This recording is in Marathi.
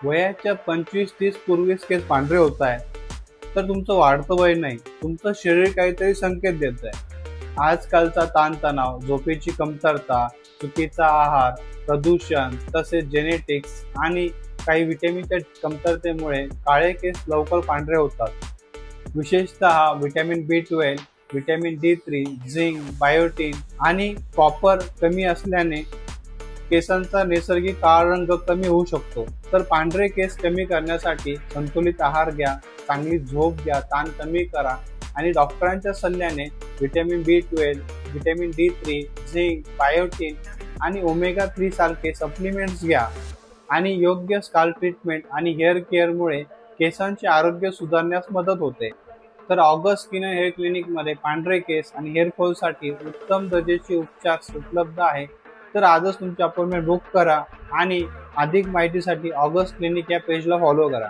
वयाच्या 25-30 पूर्वीच केस पांढरे होत आहे, तर तुमचं वाढतं वय नाही, तुमचं शरीर काहीतरी संकेत देत आहे. आजकालचा ताणतणाव, झोपेची कमतरता, चुकीचा आहार, प्रदूषण तसेच जेनेटिक्स आणि काही विटॅमिनच्या कमतरतेमुळे काळे केस लवकर पांढरे होतात. विशेषतः vitamin B12, vitamin D3, zinc, biotin आणि कॉपर कमी असल्याने केसांचा नैसर्गिक काळा रंग कमी होऊ शकतो. तर पांढरे केस कमी करण्यासाठी संतुलित आहार घ्या, चांगली झोप घ्या, ताण कमी करा आणि डॉक्टरांच्या सल्ल्याने vitamin B12, vitamin D3, zinc, biotin आणि ओमेगा 3 सारखे सप्लिमेंट्स घ्या आणि योग्य स्काल्प ट्रीटमेंट आणि हेअर केअरमुळे केसांचे आरोग्य सुधारण्यास मदत होते. तर ऑगस्ट स्किन अँड हेअर क्लिनिकमध्ये पांढरे केस आणि हेअर फॉलसाठी उत्तम दर्जाचे उपचार उपलब्ध आहे. तर आजच तुमची अपॉइंटमेंट बुक करा आणि अधिक माहितीसाठी ऑगस्ट क्लिनिक या पेजला फॉलो करा.